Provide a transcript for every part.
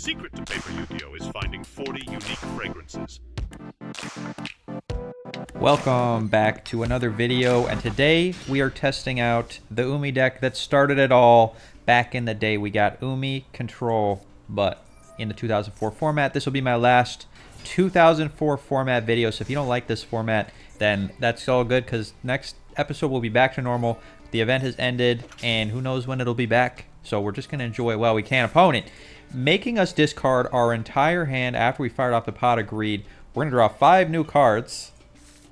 secret to Paper Yugioh is finding 40 unique fragrances. Welcome back to another video, and today we are testing out the Umi deck that started it all back in the day. We got Umi Control, but in the 2004 format. This will be my last 2004 format video, so if you don't like this format, then that's all good, because next episode will be back to normal. The event has ended, and who knows when it'll be back, so we're just going to enjoy it while we can. Opponent making us discard our entire hand after we fired off the Pot of Greed. We're going to draw 5 new cards.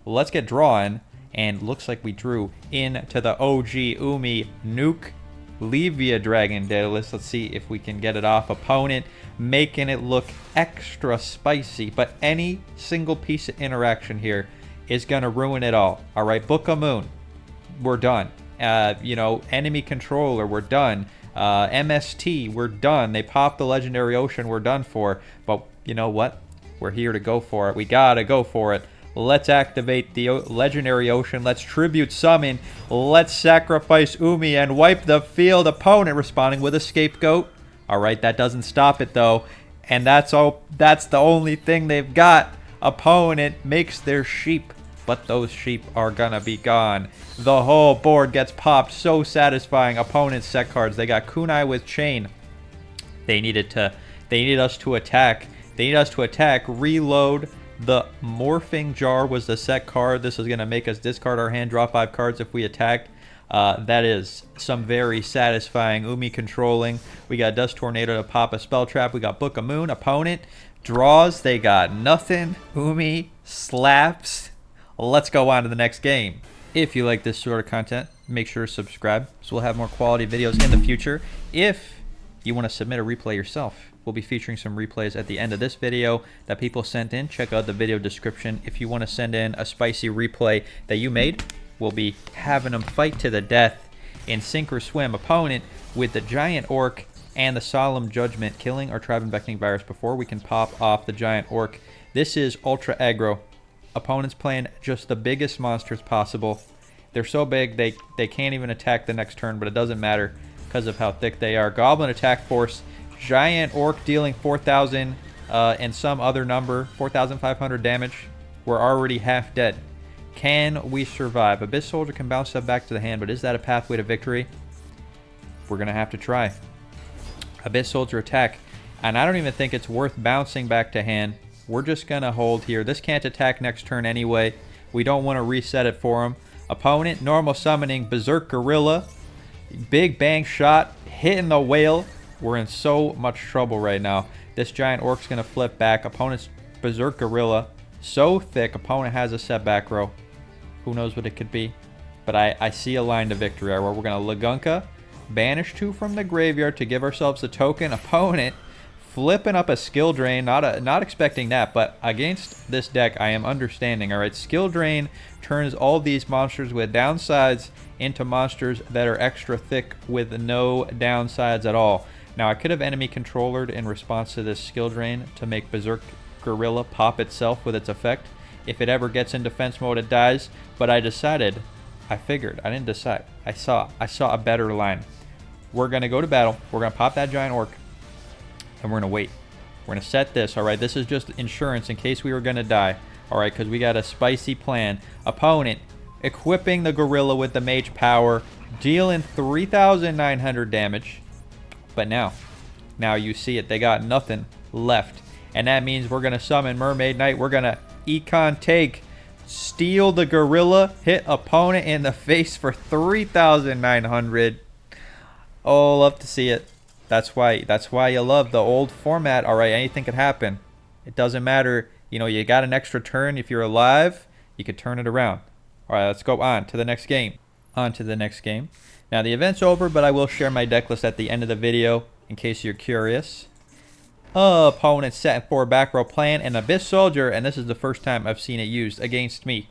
Let's get drawing, and looks like we drew into the OG Umi Nuke Levia Dragon Decklist. Let's see if we can get it off. Opponent making it look extra spicy, but any single piece of interaction here is going to ruin it all. All right, Book of Moon, we're done. Enemy Controller, we're done. MST, we're done. They popped the Legendary Ocean, we're done for. But you know what? We're here to go for it. We gotta go for it. Let's activate the Legendary Ocean. Let's Tribute Summon. Let's sacrifice Umi and wipe the field. Opponent responding with a Scapegoat. Alright, that doesn't stop it though. And that's the only thing they've got. Opponent makes their sheep, but those sheep are gonna be gone. The whole board gets popped. So satisfying. Opponent's set cards. They got Kunai with Chain. They needed us to attack. They need us to attack. Reload. The Morphing Jar was the set card. This is gonna make us discard our hand, draw 5 cards if we attack. That is some very satisfying Umi controlling. We got Dust Tornado to pop a Spell Trap. We got Book of Moon. Opponent draws. They got nothing. Umi slaps. Let's go on to the next game. If you like this sort of content, make sure to subscribe, so we'll have more quality videos in the future. If you want to submit a replay yourself, we'll be featuring some replays at the end of this video that people sent in. Check out the video description. If you want to send in a spicy replay that you made, we'll be having them fight to the death in Sink or Swim. Opponent with the Giant Orc and the Solemn Judgment, killing our Tribe Infecting Virus before we can pop off the Giant Orc. This is ultra aggro. Opponent's playing just the biggest monsters possible. They're so big they can't even attack the next turn, but it doesn't matter because of how thick they are. Goblin attack force. Giant Orc dealing 4,000 and some other number, 4,500 damage. We're already half dead. Can we survive? Abyss Soldier can bounce that back to the hand, but is that a pathway to victory? We're going to have to try. Abyss Soldier attack. And I don't even think it's worth bouncing back to hand. We're just going to hold here. This can't attack next turn anyway. We don't want to reset it for him. Opponent, normal summoning, Berserk Gorilla. Big bang shot, hitting the whale. We're in so much trouble right now. This Giant Orc's going to flip back. Opponent's Berserk Gorilla. So thick. Opponent has a set back row. Who knows what it could be. But I see a line to victory. Where we're going to Lagunka. Banish 2 from the graveyard to give ourselves a token. Opponent flipping up a Skill Drain. Not expecting that. But against this deck, I am understanding. Alright, Skill Drain turns all these monsters with downsides into monsters that are extra thick with no downsides at all. Now, I could have enemy controllered in response to this Skill Drain to make Berserk Gorilla pop itself with its effect. If it ever gets in defense mode, it dies. But I figured. I didn't decide. I saw a better line. We're going to go to battle. We're going to pop that Giant Orc. And we're going to wait. We're going to set this. All right, this is just insurance in case we were going to die. All right, because we got a spicy plan. Opponent equipping the Gorilla with the Mage Power. Dealing 3,900 damage. But now you see it. They got nothing left. And that means we're going to summon Mermaid Knight. We're going to Econ Take. Steal the Gorilla. Hit opponent in the face for 3,900. Oh, love to see it. That's why you love the old format. All right, anything could happen. It doesn't matter. You know, you got an extra turn. If you're alive, you could turn it around. All right, let's go on to the next game. On to the next game. Now, the event's over, but I will share my deck list at the end of the video in case you're curious. Opponent set 4 back row plan, and Abyss Soldier, and this is the first time I've seen it used against me.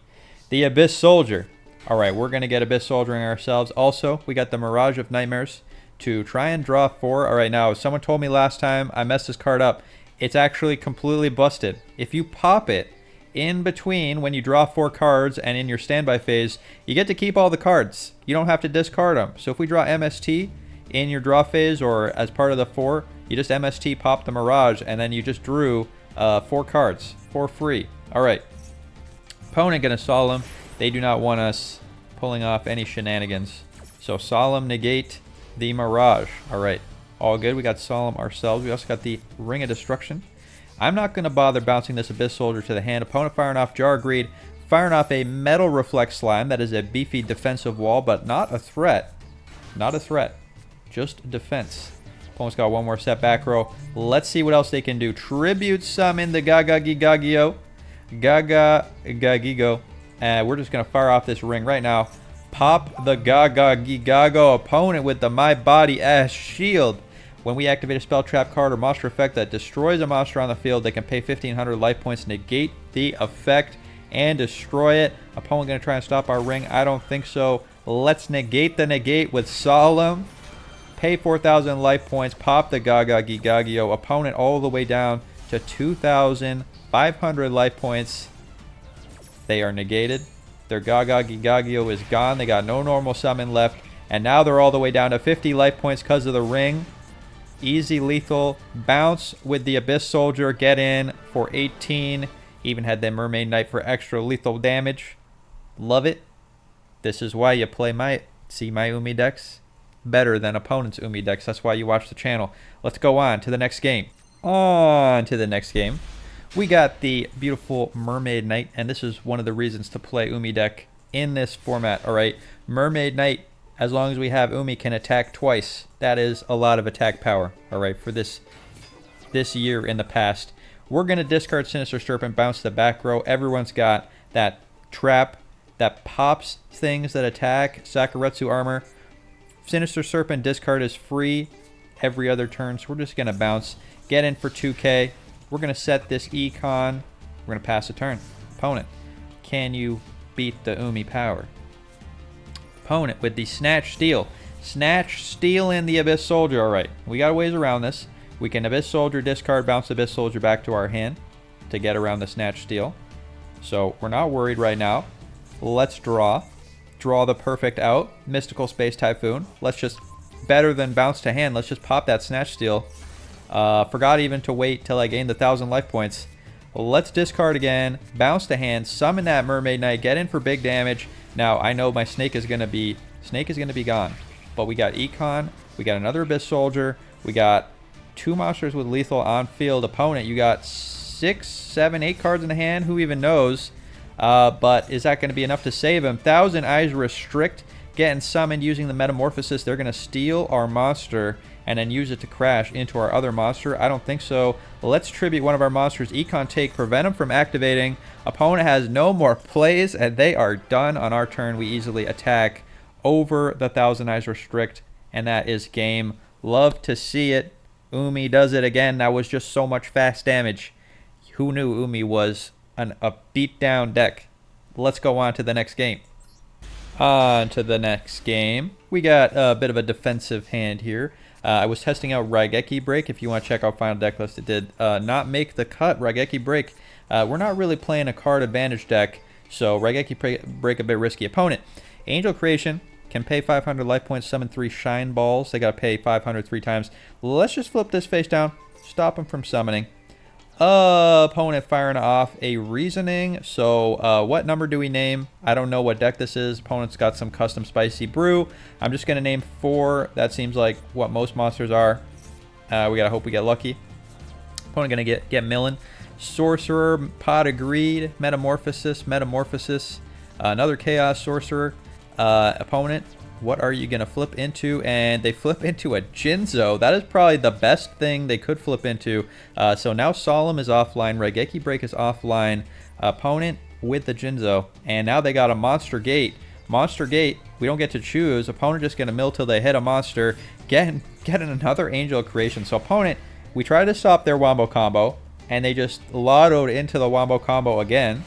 The Abyss Soldier. All right, we're going to get Abyss Soldiering ourselves. Also, we got the Mirage of Nightmares to try and draw 4. All right, now, someone told me last time I messed this card up. It's actually completely busted. If you pop it in between when you draw 4 cards and in your standby phase, you get to keep all the cards. You don't have to discard them. So if we draw MST in your draw phase or as part of the 4, You just MST popped the Mirage, and then you just drew 4 cards for free. All right. Opponent going to Solemn. They do not want us pulling off any shenanigans. So Solemn negate the Mirage. All right. All good. We got Solemn ourselves. We also got the Ring of Destruction. I'm not going to bother bouncing this Abyss Soldier to the hand. Opponent firing off Jar Greed. Firing off a Metal Reflect Slime. That is a beefy defensive wall, but not a threat. Not a threat. Just defense. Opponent's got one more set back row. Let's see what else they can do. Tribute Summon the Yugioh. Yugioh. And we're just going to fire off this ring right now. Pop the Yugioh. Opponent with the My Body Ash Shield. When we activate a spell, trap card, or monster effect that destroys a monster on the field, they can pay 1,500 life points, negate the effect, and destroy it. Opponent going to try and stop our ring? I don't think so. Let's negate the negate with Solemn. Pay 4,000 life points. Pop the Yugioh. Opponent all the way down to 2,500 life points. They are negated. Their Yugioh is gone. They got no normal summon left. And now they're all the way down to 50 life points because of the ring. Easy lethal. Bounce with the Abyss Soldier. Get in for 18. Even had the Mermaid Knight for extra lethal damage. Love it. This is why you play my Umi decks better than opponent's Umi decks. That's why you watch the channel. Let's go on to the next game. On to the next game. We got the beautiful Mermaid Knight, and this is one of the reasons to play Umi deck in this format. All right, Mermaid Knight, as long as we have Umi, can attack twice. That is a lot of attack power. All right, for this year in the past. We're going to discard Sinister Serpent, bounce the back row. Everyone's got that trap that pops things that attack. Sakuretsu armor. Sinister Serpent discard is free every other turn, so we're just going to bounce. Get in for 2k. We're going to set this Econ. We're going to pass a turn. Opponent, can you beat the Umi power? Opponent with the Snatch Steal. Snatch Steal in the Abyss Soldier. All right, we got a ways around this. We can Abyss Soldier, discard, bounce Abyss Soldier back to our hand to get around the Snatch Steal. So we're not worried right now. Let's draw. Draw the perfect out. Mystical Space Typhoon. Let's just, better than bounce to hand, let's just pop that Snatch Steal. Forgot even to wait till I gained the 1,000 life points. Let's discard again. Bounce to hand. Summon that Mermaid Knight. Get in for big damage. Now I know my Snake is gonna be gone. But we got Econ. We got another Abyss Soldier. We got 2 monsters with lethal on field. Opponent, you got 6, 7, 8 cards in the hand. Who even knows? But is that going to be enough to save him? 1,000 Eyes Restrict. Getting summoned using the Metamorphosis. They're going to steal our monster and then use it to crash into our other monster. I don't think so. Let's tribute one of our monsters. Econ take. Prevent him from activating. Opponent has no more plays, and they are done on our turn. We easily attack over the 1,000 Eyes Restrict, and that is game. Love to see it. Umi does it again. That was just so much fast damage. Who knew Umi was a beatdown deck? Let's go on to the next game. On to the next game. We got a bit of a defensive hand here. I was testing out Raigeki Break. If you want to check out Final Deck List, it did not make the cut. Raigeki Break. We're not really playing a card advantage deck, so Raigeki Break a bit risky. Opponent. Angel Creation. Can pay 500 life points, summon 3 Shine Balls. They got to pay 500 3 times. Let's just flip this face down. Stop him from summoning. Opponent firing off a Reasoning. So what number do we name? I don't know what deck this is. Opponent's got some custom spicy brew. I'm just going to name 4. That seems like what most monsters are. We got to hope we get lucky. Opponent going to get Millen. Sorcerer, Pot of Greed, Metamorphosis. Another Chaos Sorcerer. Opponent, what are you going to flip into? And they flip into a Jinzo. That is probably the best thing they could flip into. So now Solemn is offline. Raigeki Break is offline. Opponent with the Jinzo. And now they got a Monster Gate. Monster Gate, we don't get to choose. Opponent just going to mill till they hit a monster. Getting another Angel Creation. So opponent, we try to stop their Wombo combo. And they just lottoed into the Wombo combo again.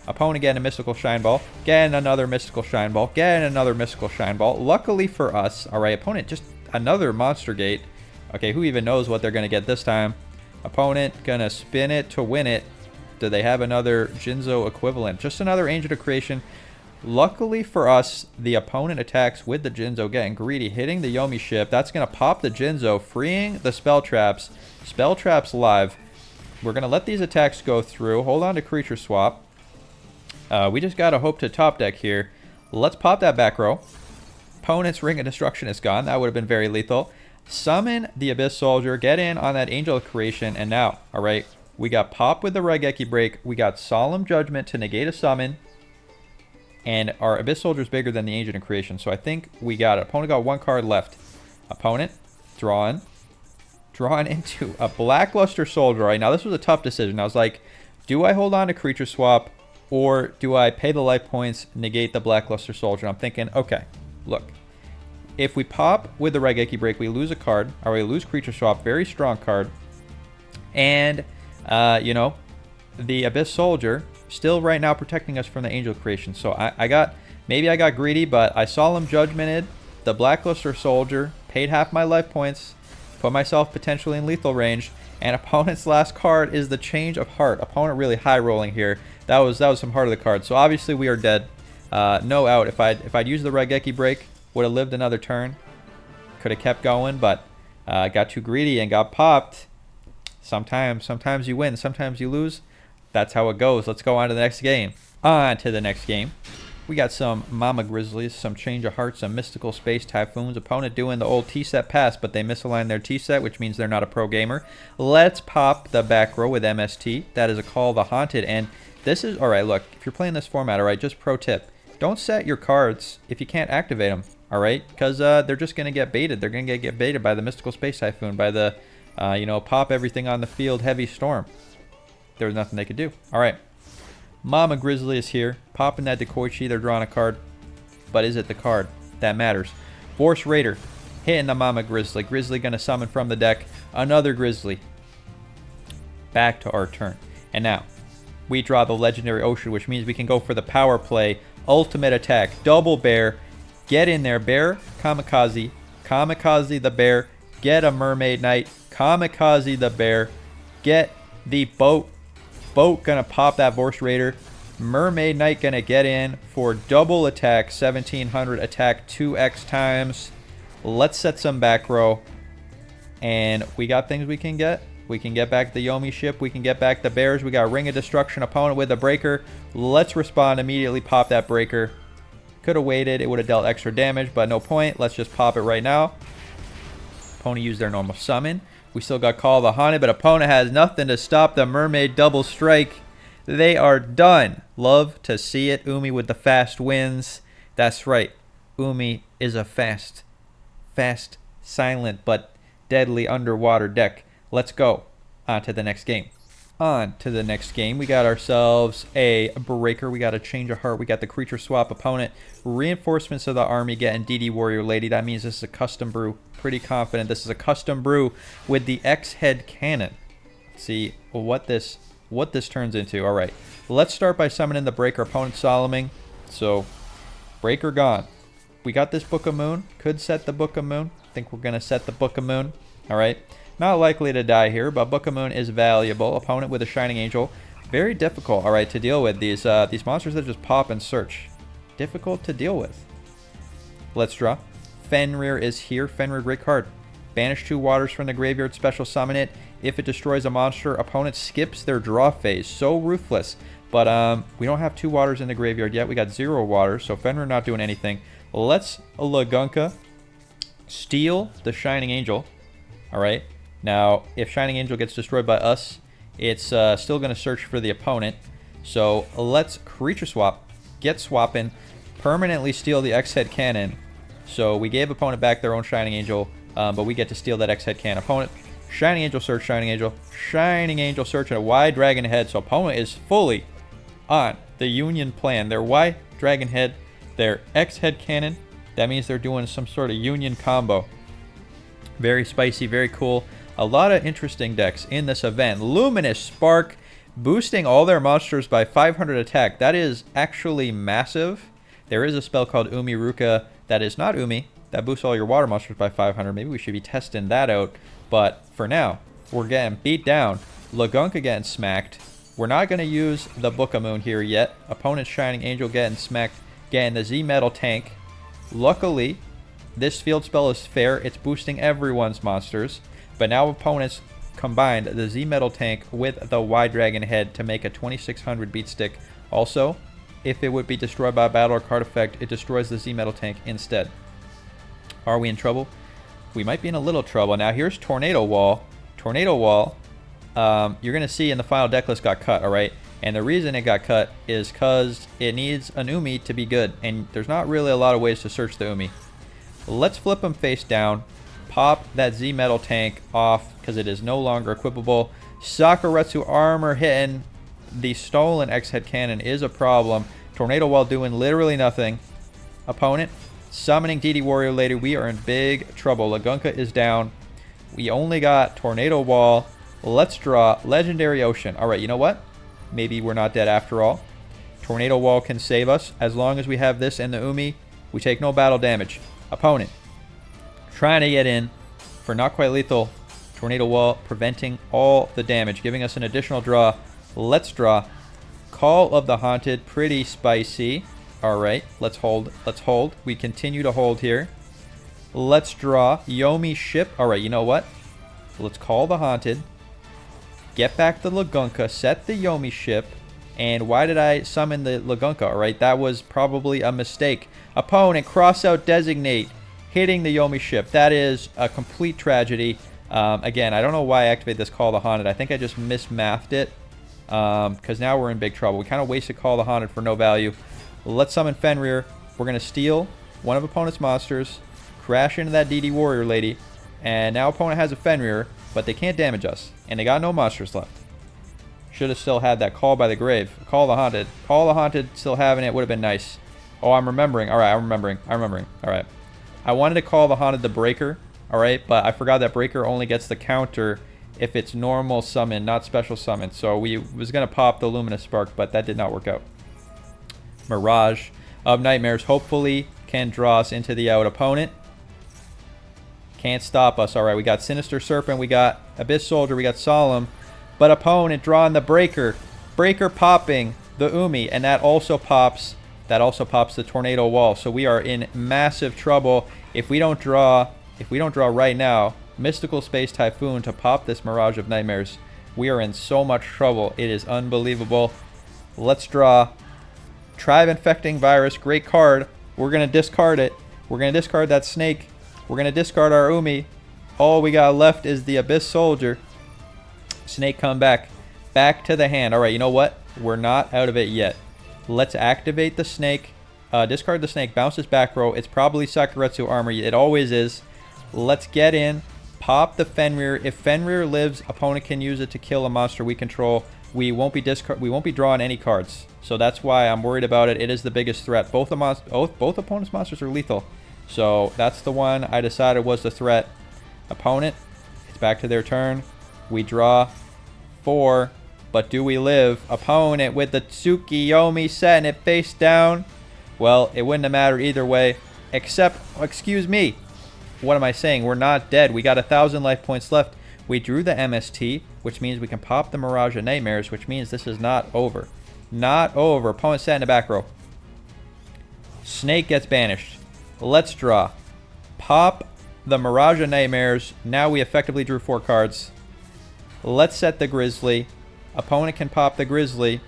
Opponent getting a Mystical Shine Ball. Getting another Mystical Shine Ball. Getting another Mystical Shine Ball. Luckily for us, alright, opponent just another Monster Gate. Okay, who even knows what they're going to get this time? Opponent going to spin it to win it. Do they have another Jinzo equivalent? Just another Angel of Creation. Luckily for us, the opponent attacks with the Jinzo, getting greedy, hitting the Yomi ship. That's going to pop the Jinzo, freeing the spell traps. Spell traps live. We're going to let these attacks go through. Hold on to creature swap. We just got to hope to top deck here. Let's pop that back row. Opponent's Ring of Destruction is gone. That would have been very lethal. Summon the Abyss Soldier. Get in on that Angel of Creation. And now, all right, we got Pop with the Raigeki Break. We got Solemn Judgment to negate a summon. And our Abyss Soldier is bigger than the Angel of Creation. So I think we got it. Opponent got one card left. Opponent, drawn into a Blackluster Soldier. Right now, this was a tough decision. I was like, do I hold on to creature swap or do I pay the life points, negate the Blackluster Soldier? I'm thinking, okay, look. If we pop with the Raigeki Break, we lose a card, or we lose creature swap, very strong card. And, you know, the Abyss Soldier still right now protecting us from the Angel Creation. So maybe I got greedy, but I Solemn Judgmented the Blackluster Soldier, paid half my life points, put myself potentially in lethal range, and opponent's last card is the Change of Heart. Opponent really high rolling here. That was some heart of the card. So obviously we are dead. No out. If I'd used the Raigeki Break, would have lived another turn. Could have kept going, but got too greedy and got popped. Sometimes you win, sometimes you lose. That's how it goes. Let's go on to the next game. On to the next game. We got some Mama Grizzlies, some Change of Hearts, some Mystical Space Typhoons. Opponent doing the old T-set pass, but they misaligned their T-set, which means they're not a pro gamer. Let's pop the back row with MST. That is a Call the Haunted. And this is, all right, look, if you're playing this format, all right, just pro tip. Don't set your cards if you can't activate them, all right? Because they're just going to get baited. They're going to get baited by the Mystical Space Typhoon, by the, you know, pop everything on the field, Heavy Storm. There was nothing they could do. All right. Mama Grizzly is here. Popping that Dekoichi. They're drawing a card. But is it the card? That matters. Force Raider. Hitting the Mama Grizzly. Grizzly going to summon from the deck another Grizzly. Back to our turn. And now, we draw the Legendary Ocean, which means we can go for the power play. Ultimate attack. Double Bear. Get in there. Bear. Kamikaze. Kamikaze the Bear. Get a Mermaid Knight. Kamikaze the Bear. Get the boat. Boat gonna pop that Force Raider. Mermaid Knight gonna get in for double attack, 1700 attack 2x times. Let's set some back row. And we got things we can get. We can get back the Yomi ship. We can get back the bears. We got Ring of Destruction. Opponent with a breaker. Let's respond immediately. Pop that breaker. Could have waited. It would have dealt extra damage, but no point. Let's just pop it right now. Opponent used their normal summon. We still got Call of the Haunted, but opponent has nothing to stop the Mermaid double strike. They are done. Love to see it. Umi with the fast wins. That's right. Umi is a fast, silent, but deadly underwater deck. Let's go on to the next game. On to the next game. We got ourselves a breaker. We got a Change of Heart. We got the creature swap opponent. Reinforcements of the army getting DD Warrior Lady. That means this is a custom brew. Pretty confident this is a custom brew with the X-Head Cannon. Let's see what this turns into. All right. Let's start by summoning the breaker. Opponent Solomon. So breaker gone. We got this Book of Moon. Could set the Book of Moon. I think we're going to set the Book of Moon. All right. Not likely to die here, but Book of Moon is valuable. Opponent with a Shining Angel. Very difficult, all right, to deal with. These monsters that just pop and search. Difficult to deal with. Let's draw. Fenrir is here. Fenrir, great card. Banish 2 waters from the graveyard, special summon it. If it destroys a monster, opponent skips their draw phase. So ruthless. But we don't have 2 waters in the graveyard yet. We got 0 waters, so Fenrir not doing anything. Let's Lagunka steal the Shining Angel. All right. Now, if Shining Angel gets destroyed by us, it's still going to search for the opponent. So let's creature swap, get swapping, permanently steal the X-Head Cannon. So we gave opponent back their own Shining Angel, but we get to steal that X-Head Cannon. Opponent, Shining Angel search, Shining Angel search, and a Y Dragon Head. So opponent is fully on the Union plan. Their Y Dragon Head, their X-Head Cannon. That means they're doing some sort of Union combo. Very spicy, very cool. A lot of interesting decks in this event. Luminous Spark, boosting all their monsters by 500 attack. That is actually massive. There is a spell called Umi Ruka that is not Umi, that boosts all your water monsters by 500. Maybe we should be testing that out. But for now, we're getting beat down. Lagunka getting smacked. We're not going to use the Book of Moon here yet. Opponent's Shining Angel getting smacked getting the Z Metal Tank. Luckily, this field spell is fair. It's boosting everyone's monsters. But now opponents combined the Z Metal Tank with the Y Dragon Head to make a 2600 beat stick. Also, if it would be destroyed by a battle or card effect, it destroys the Z Metal Tank instead. Are we in trouble? We might be in a little trouble. Now here's Tornado Wall. Tornado Wall, you're going to see in the final deck list got cut, alright? And the reason it got cut is because it needs an Umi to be good. And there's not really a lot of ways to search the Umi. Let's flip them face down. Pop that Z Metal Tank off because it is no longer equipable. Sakuretsu Armor hitting the stolen X-Head Cannon is a problem. Tornado Wall doing literally nothing. Opponent summoning DD Warrior Lady. We are in big trouble. Lagunka is down. We only got Tornado Wall. Let's draw Legendary Ocean. Alright, you know what? Maybe we're not dead after all. Tornado Wall can save us. As long as we have this and the Umi, we take no battle damage. Opponent trying to get in for not quite lethal. Tornado Wall preventing all the damage, giving us an additional draw. Let's draw Call of the Haunted. Pretty spicy. Alright, let's hold. Let's hold. We continue to hold here. Let's draw Yomi Ship. Alright, you know what? Let's call the Haunted. Get back the Lagunka. Set the Yomi Ship. And why did I summon the Lagunka? Alright, that was probably a mistake. Opponent, cross out Designate. Hitting the Yomi Ship. That is a complete tragedy. Again, I don't know why I activated this Call the Haunted. I think I just mismathed it. Because now we're in big trouble. We kind of wasted Call the Haunted for no value. Let's summon Fenrir. We're going to steal one of opponent's monsters. Crash into that DD Warrior Lady. And now opponent has a Fenrir. But they can't damage us. And they got no monsters left. Should have still had that Call by the Grave. Call the Haunted. Call the Haunted, still having it. Would have been nice. Oh, I'm remembering. Alright, I'm remembering. Alright. I wanted to call the Haunted the Breaker. Alright, but I forgot that Breaker only gets the counter if it's normal summon, not special summon. So we was going to pop the Luminous Spark, but that did not work out. Mirage of Nightmares hopefully can draw us into the out. Opponent can't stop us. Alright, we got Sinister Serpent, we got Abyss Soldier, we got Solemn. But opponent drawing the Breaker. Breaker popping the Umi, and that also pops the Tornado Wall. So we are in massive trouble if we don't draw right now Mystical Space Typhoon to pop this Mirage of Nightmares. We are in so much trouble. It is unbelievable. Let's draw Tribe Infecting Virus. Great card. We're going to discard it. We're going to discard that snake. We're going to discard our Umi. All we got left is the Abyss Soldier. Snake come back. Back to the hand. Alright, you know what? We're not out of it yet. Let's activate the snake. Discard the snake. Bounce this back row. It's probably Sakuretsu Armor. It always is. Let's get in. Pop the Fenrir. If Fenrir lives, opponent can use it to kill a monster we control. We won't be drawing any cards. So that's why I'm worried about it. It is the biggest threat. Both opponent's monsters are lethal. So that's the one I decided was the threat. Opponent, it's back to their turn. We draw 4. But do we live? Opponent with the Tsukiyomi setting it face down. Well, it wouldn't have mattered either way. Except, excuse me. What am I saying? We're not dead. We got 1,000 life points left. We drew the MST, which means we can pop the Mirage of Nightmares, which means this is not over. Not over. Opponent sat in the back row. Snake gets banished. Let's draw. Pop the Mirage of Nightmares. Now we effectively drew 4 cards. Let's set the Grizzly. Opponent can pop the Grizzly,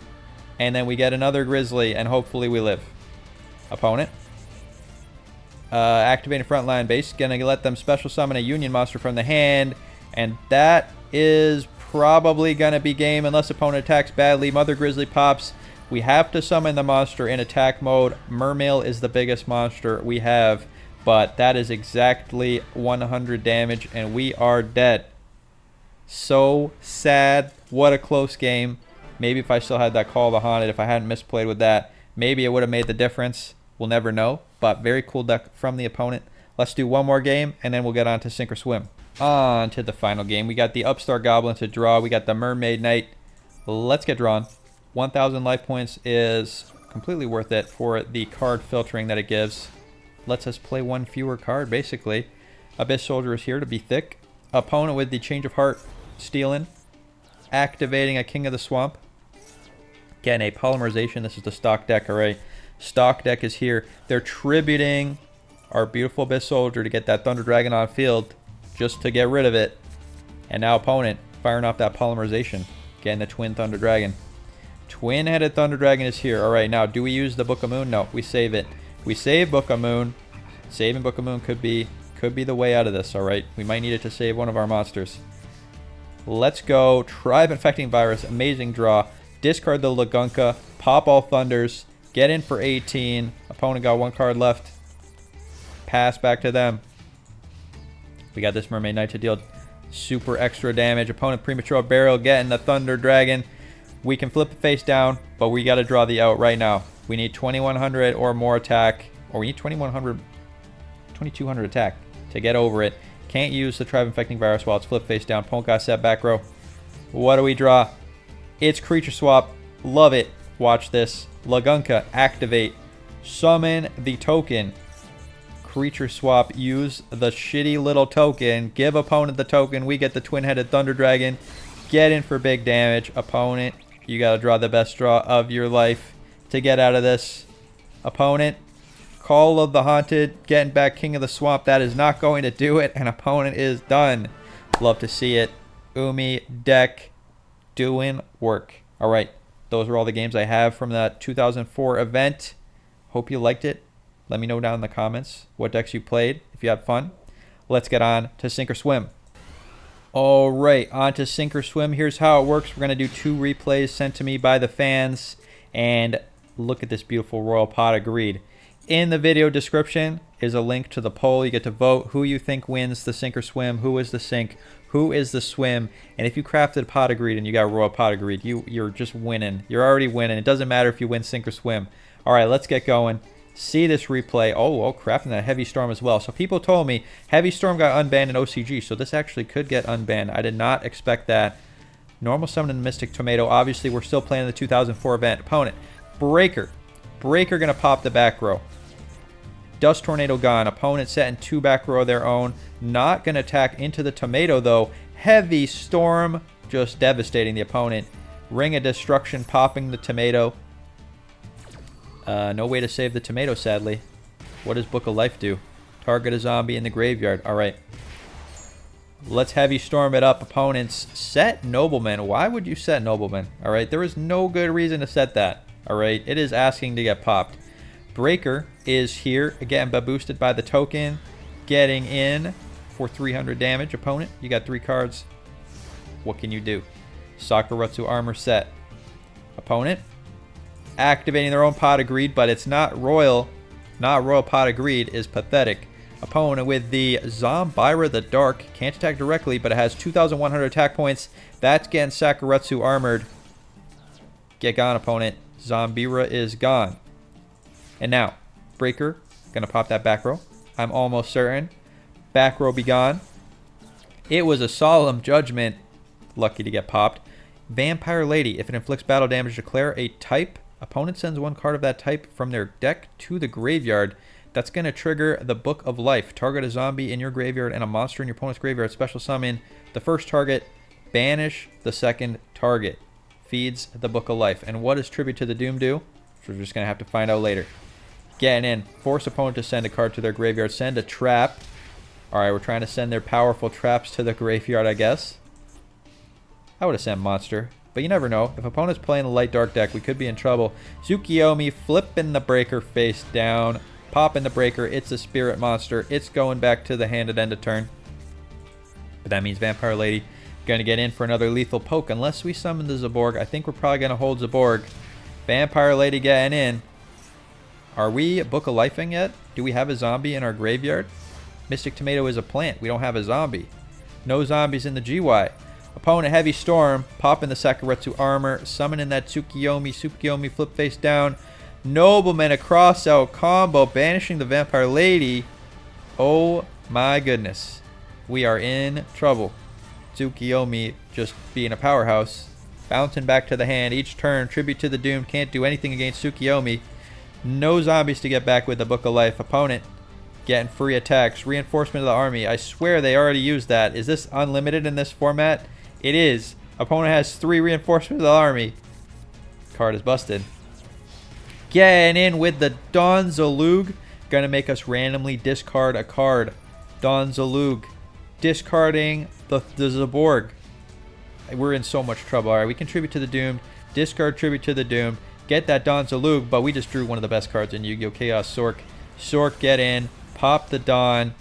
and then we get another Grizzly, and hopefully we live. Opponent. Activating frontline base. Gonna let them special summon a Union monster from the hand, and that is probably gonna be game unless opponent attacks badly. Mother Grizzly pops. We have to summon the monster in attack mode. Mermail is the biggest monster we have, but that is exactly 100 damage, and we are dead. So sad. What a close game. Maybe if I still had that Call the Haunted, if I hadn't misplayed with that, maybe it would have made the difference. We'll never know. But very cool deck from the opponent. Let's do one more game, and then we'll get on to Sink or Swim. On to the final game. We got the Upstart Goblin to draw. We got the Mermaid Knight. Let's get drawn. 1,000 life points is completely worth it for the card filtering that it gives. Lets us play one fewer card, basically. Abyss Soldier is here to be thick. Opponent with the Change of Heart stealing. Activating a King of the Swamp. Getting a Polymerization. This is the stock deck, alright. Stock deck is here. They're tributing our beautiful Abyss Soldier to get that Thunder Dragon on field, just to get rid of it. And now opponent firing off that polymerization, getting the Twin Thunder Dragon. Twin-headed Thunder Dragon is here. All right, now do we use the Book of Moon? No, we save it. We save Book of Moon. Saving Book of Moon could be the way out of this. All right, we might need it to save one of our monsters. Let's go. Tribe Infecting Virus. Amazing draw. Discard the Lagunka. Pop all Thunders. Get in for 18. Opponent got 1 card left. Pass back to them. We got this Mermaid Knight to deal super extra damage. Opponent premature burial. Getting the Thunder Dragon. We can flip it face down, but we got to draw the out right now. We need 2100 or more attack. Or we need 2200 attack to get over it. Can't use the Tribe Infecting Virus while it's flipped face down. Opponent got set back row. What do we draw? It's Creature Swap. Love it. Watch this. Lagunka, activate. Summon the token. Creature Swap. Use the shitty little token. Give opponent the token. We get the Twin-Headed Thunder Dragon. Get in for big damage. Opponent, you got to draw the best draw of your life to get out of this. Opponent, Call of the Haunted, getting back King of the Swamp. That is not going to do it, and opponent is done. Love to see it. Umi deck doing work. All right, those are all the games I have from the 2004 event. Hope you liked it. Let me know down in the comments what decks you played, if you had fun. Let's get on to Sink or Swim. All right, on to Sink or Swim. Here's how it works. We're going to do 2 replays sent to me by the fans. And look at this beautiful Royal Pot of Greed. In the video description is a link to the poll. You get to vote who you think wins the Sink or Swim, who is the sink, who is the swim. And if you crafted Pot of Greed and you got Royal Pot of Greed, you're just winning. You're already winning. It doesn't matter if you win Sink or Swim. All right, let's get going. See this replay. Oh, crafting that Heavy Storm as well. So people told me Heavy Storm got unbanned in OCG, so this actually could get unbanned. I did not expect that. Normal Summon and Mystic Tomato. Obviously, we're still playing the 2004 event. Opponent, Breaker. Breaker going to pop the back row. Dust Tornado gone. Opponent setting 2 back row of their own. Not going to attack into the tomato, though. Heavy Storm just devastating the opponent. Ring of Destruction popping the tomato. No way to save the tomato, sadly. What does Book of Life do? Target a zombie in the graveyard. All right. Let's Heavy Storm it up. Opponents, set Nobleman. Why would you set Nobleman? All right. There is no good reason to set that. All right. It is asking to get popped. Breaker is here. Again, boosted by the token. Getting in for 300 damage. Opponent, you got 3 cards. What can you do? Sakuretsu Armor set. Opponent, activating their own Pot of Greed, but it's not royal. Not Royal Pot of Greed is pathetic. Opponent with the Zombira the Dark. Can't attack directly, but it has 2,100 attack points. That's getting Sakuretsu armored. Get gone, opponent. Zombira is gone. And now, Breaker, gonna pop that back row. I'm almost certain. Back row be gone. It was a solemn judgment. Lucky to get popped. Vampire Lady. If it inflicts battle damage, declare a type. Opponent sends 1 card of that type from their deck to the graveyard. That's going to trigger the Book of Life. Target a zombie in your graveyard and a monster in your opponent's graveyard. Special summon the first target. Banish the second target. Feeds the Book of Life. And what does Tribute to the Doom do? Which we're just going to have to find out later. Getting in. Force opponent to send a card to their graveyard. Send a trap. Alright, we're trying to send their powerful traps to the graveyard, I guess. I would have sent monster. But you never know. If opponent's playing a light dark deck, we could be in trouble. Yugioh flipping the Breaker face down. Popping the Breaker. It's a spirit monster. It's going back to the hand at end of turn. But that means Vampire Lady going to get in for another lethal poke. Unless we summon the Zaborg. I think we're probably going to hold Zaborg. Vampire Lady getting in. Are we Book of Lifing yet? Do we have a zombie in our graveyard? Mystic Tomato is a plant. We don't have a zombie. No zombies in the GY. Opponent Heavy Storm, popping the Sakuretsu armor, summoning that Tsukiyomi flip face down. Nobleman, a cross out combo, banishing the Vampire Lady. Oh my goodness. We are in trouble. Tsukiyomi just being a powerhouse. Bouncing back to the hand each turn. Tribute to the Doom, can't do anything against Tsukiyomi. No zombies to get back with the Book of Life. Opponent getting free attacks. Reinforcement of the army. I swear they already used that. Is this unlimited in this format? It is. Opponent has 3 reinforcements of the army. Card is busted. Getting in with the Don Zalug. Gonna make us randomly discard a card. Don Zalug. Discarding the Zaborg. We're in so much trouble. Alright, we contribute to the Doomed. Discard tribute to the Doomed. Get that Don Zalug, but we just drew one of the best cards in Yu-Gi-Oh! Chaos. Sork. Sork, get in. Pop the Don.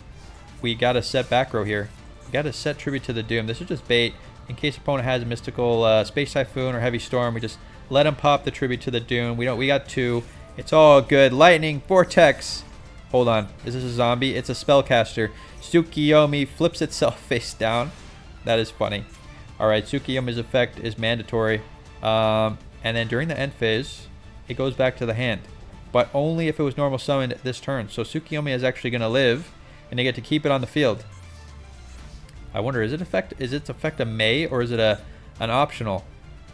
We got to set back row here. We got to set tribute to the Doom. This is just bait. In case opponent has a mystical Space Typhoon or Heavy Storm, we just let him pop the tribute to the Doom. We got 2. It's all good. Lightning, Vortex. Hold on. Is this a zombie? It's a spellcaster. Tsukiyomi flips itself face down. That is funny. Alright, Tsukiyomi's effect is mandatory. And then during the end phase, it goes back to the hand. But only if it was normal summoned this turn. So Tsukiyomi is actually going to live, and they get to keep it on the field. I wonder, is its effect a May, or is it an optional?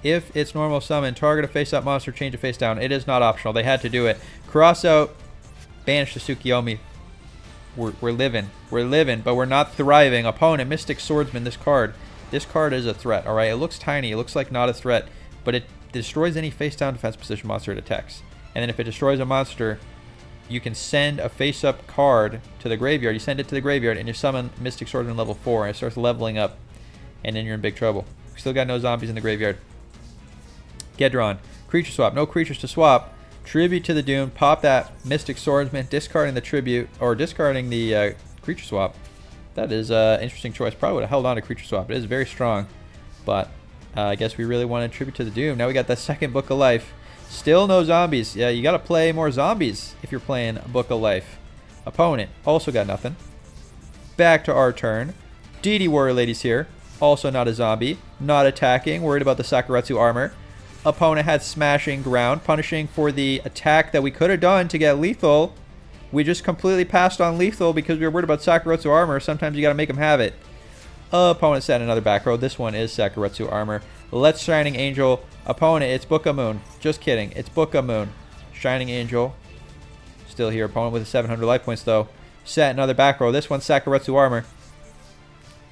If it's normal summon, target a face-up monster, change it face down. It is not optional. They had to do it. Cross out, banish the Tsukiyomi. We're living. We're living, but we're not thriving. Opponent, Mystic Swordsman, this card. This card is a threat, alright? It looks tiny. It looks like not a threat, but it destroys any face-down defense position monster it attacks. And then if it destroys a monster, you can send a face-up card to the graveyard. You send it to the graveyard, and you summon Mystic Swordsman level 4, and it starts leveling up. And then you're in big trouble. We still got no zombies in the graveyard. Get drawn. Creature swap. No creatures to swap. Tribute to the Doom. Pop that Mystic Swordsman, discarding the tribute, or discarding the creature swap. That is an interesting choice. Probably would have held on to creature swap. It is very strong, but I guess we really wanted tribute to the Doom. Now we got that second Book of Life. Still no zombies. Yeah, you got to play more zombies if you're playing Book of Life. Opponent also got nothing. Back to our turn. DD Warrior Lady's here. Also not a zombie. Not attacking. Worried about the Sakuretsu armor. Opponent had Smashing Ground, punishing for the attack that we could have done to get lethal. We just completely passed on lethal because we were worried about Sakuretsu armor. Sometimes you got to make them have it. Opponent set another back row. This one is Sakuretsu armor. Let's Shining Angel. Opponent, it's Book of Moon. Just kidding. It's Book of Moon. Shining Angel. Still here. Opponent with 700 life points, though. Set another back row. This one's Sakuretsu armor.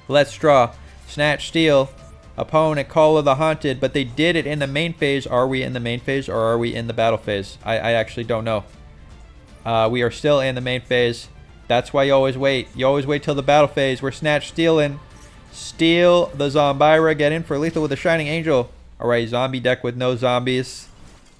Let's draw. Snatch Steal. Opponent, Call of the Haunted. But they did it in the main phase. Are we in the main phase, or are we in the battle phase? I actually don't know. We are still in the main phase. That's why you always wait. You always wait till the battle phase. We're Snatch Stealing. Steal the Zombira. Get in for lethal with a Shining Angel. Alright, zombie deck with no zombies.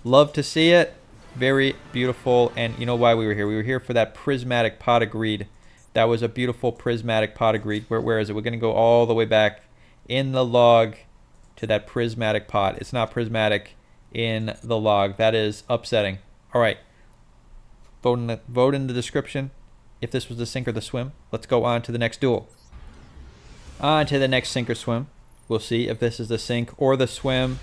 Love to see it. Very beautiful. And you know why we were here? We were here for that Prismatic Pot of Greed. That was a beautiful Prismatic Pot of Greed. Where is it? We're going to go all the way back in the log to that Prismatic Pot. It's not prismatic in the log. That is upsetting. Alright. Vote in the description if this was the sink or the swim. Let's go on to the next duel. On to the next sink or swim. We'll see if this is the sink or the swim.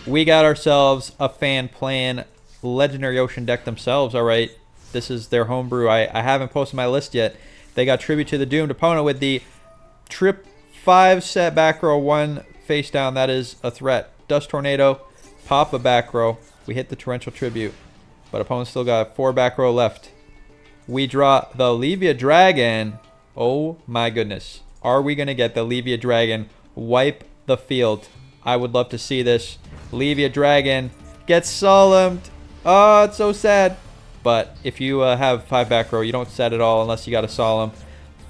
We got ourselves a fan playing Legendary Ocean deck themselves. All right, this is their homebrew. I haven't posted my list yet. They got Tribute to the Doomed opponent with the Trip 5 set back row, 1 face down. That is a threat. Dust Tornado, pop a back row. We hit the Torrential Tribute, but opponent still got 4 back row left. We draw the Levia Dragon. Oh my goodness. Are we going to get the Levia Dragon wipe the field? I would love to see this. Levia Dragon gets solemned. Oh, it's so sad. But if you have 5 back row, you don't set it all unless you got a solemn.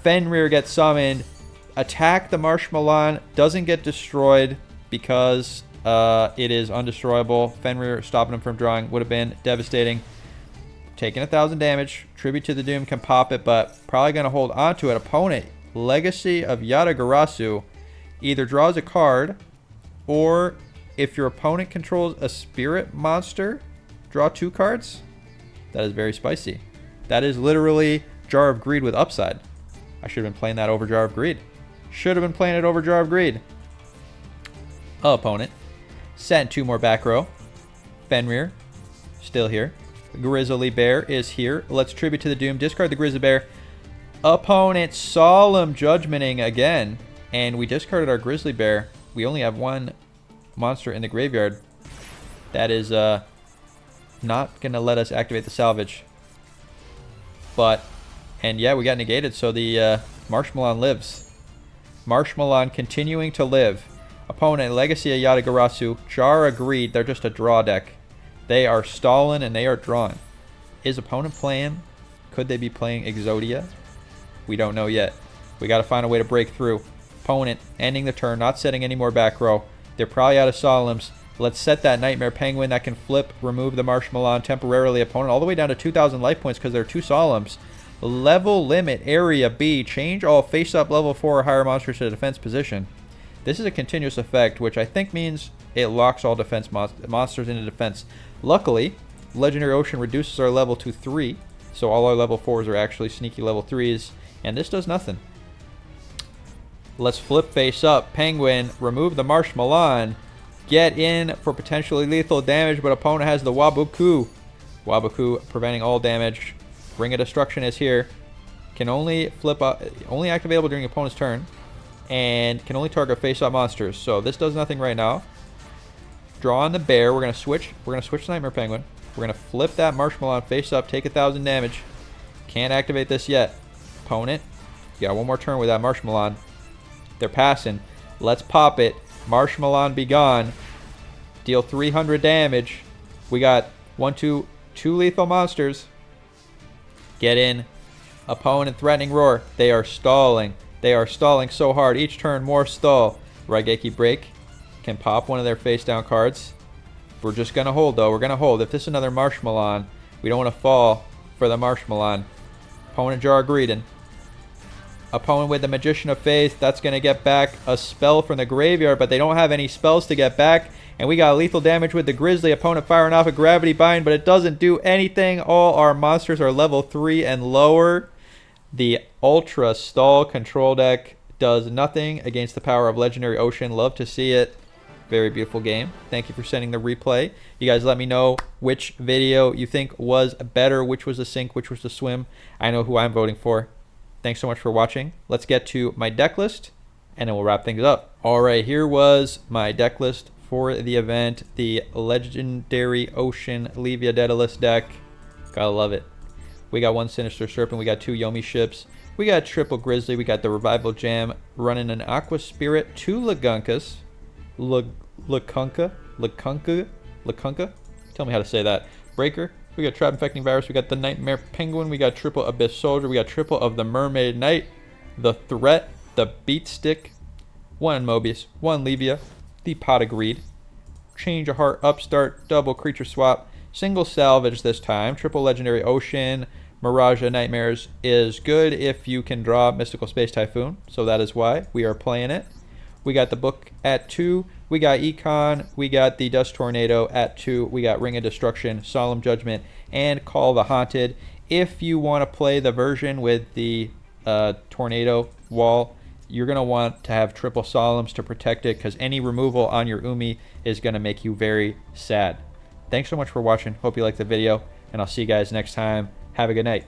Fenrir gets summoned. Attack the Marshmallow. Doesn't get destroyed because it is undestroyable. Fenrir stopping him from drawing would have been devastating. Taking 1,000 damage. Tribute to the Doom can pop it, but probably going to hold on to it. Opponent, Legacy of Yatagarasu, either draws a card, or if your opponent controls a spirit monster, draw 2 cards. That is very spicy. That is literally Jar of Greed with upside. I should have been playing that over Jar of Greed. Should have been playing it over Jar of Greed. Opponent, sent 2 more back row. Fenrir, still here. Grizzly Bear is here. Let's Tribute to the Doom. Discard the Grizzly Bear. Opponent, Solemn Judgmenting again. And we discarded our Grizzly Bear. We only have 1 monster in the graveyard. That is not going to let us activate the salvage. But, and yeah, we got negated, so the Marshmallow lives. Marshmallow continuing to live. Opponent, Legacy of Yatagarasu. Jar of Greed. They're just a draw deck. They are stalling and they are drawing. Is opponent playing? Could they be playing Exodia? We don't know yet. We got to find a way to break through. Opponent ending the turn, not setting any more back row. They're probably out of Solemns. Let's set that Nightmare Penguin that can flip, remove the Marsh Milan temporarily. Opponent all the way down to 2,000 life points because there are 2 Solemns. Level limit area B. Change all face-up level 4 or higher monsters to defense position. This is a continuous effect, which I think means it locks all defense monsters into defense. Luckily, Legendary Ocean reduces our level to 3, so all our level 4s are actually sneaky level 3s, and this does nothing. Let's flip face up. Penguin, remove the Marsh Milan. Get in for potentially lethal damage, but opponent has the Wabuku. Wabuku preventing all damage. Ring of Destruction is here. Can only flip up, only activatable during opponent's turn, and can only target face-up monsters. So this does nothing right now. Draw on the bear. We're gonna switch. We're gonna switch to Nightmare Penguin. We're gonna flip that Marsh Milan face up, take 1,000 damage. Can't activate this yet. Opponent, you got one more turn with that Marsh Milan. They're passing. Let's pop it. Marsh Milan be gone. Deal 300 damage. We got 2 lethal monsters. Get in. Opponent threatening roar. They are stalling. They are stalling so hard. Each turn more stall. Raigeki break. Can pop one of their face down cards. We're just going to hold though. We're going to hold. If this is another Marsh Milan, we don't want to fall for the Marsh Milan. Opponent Jar Greedon. Opponent with the Magician of Faith. That's going to get back a spell from the graveyard, but they don't have any spells to get back. And we got lethal damage with the Grizzly. Opponent firing off a Gravity Bind, but it doesn't do anything. All our monsters are level 3 and lower. The Ultra Stall control deck does nothing against the power of Legendary Ocean. Love to see it. Very beautiful game. Thank you for sending the replay. You guys let me know which video you think was better, which was the sink, which was the swim. I know who I'm voting for. Thanks so much for watching. Let's get to my deck list, and then we'll wrap things up. All right, here was my deck list for the event. The Legendary Ocean Levia Decklist deck. Gotta love it. We got 1 Sinister Serpent. We got 2 Yomi ships. We got triple Grizzly. We got the Revival Jam running an Aqua Spirit, 2 Lagunkas. Lakunka? Tell me how to say that. Breaker. We got Trap Infecting Virus. We got the Nightmare Penguin. We got triple Abyss Soldier. We got triple of the Mermaid Knight. The Threat. The Beat Stick. 1 Mobius. 1 Levia. The Pot of Greed. Change a Heart. Upstart. Double Creature Swap. Single Salvage this time. Triple Legendary Ocean. Mirage of Nightmares is good if you can draw Mystical Space Typhoon. So that is why we are playing it. We got the book at 2. We got Econ. We got the Dust Tornado at 2. We got Ring of Destruction, Solemn Judgment, and Call the Haunted. If you want to play the version with the Tornado wall, you're going to want to have triple Solemns to protect it, because any removal on your Umi is going to make you very sad. Thanks so much for watching. Hope you liked the video, and I'll see you guys next time. Have a good night.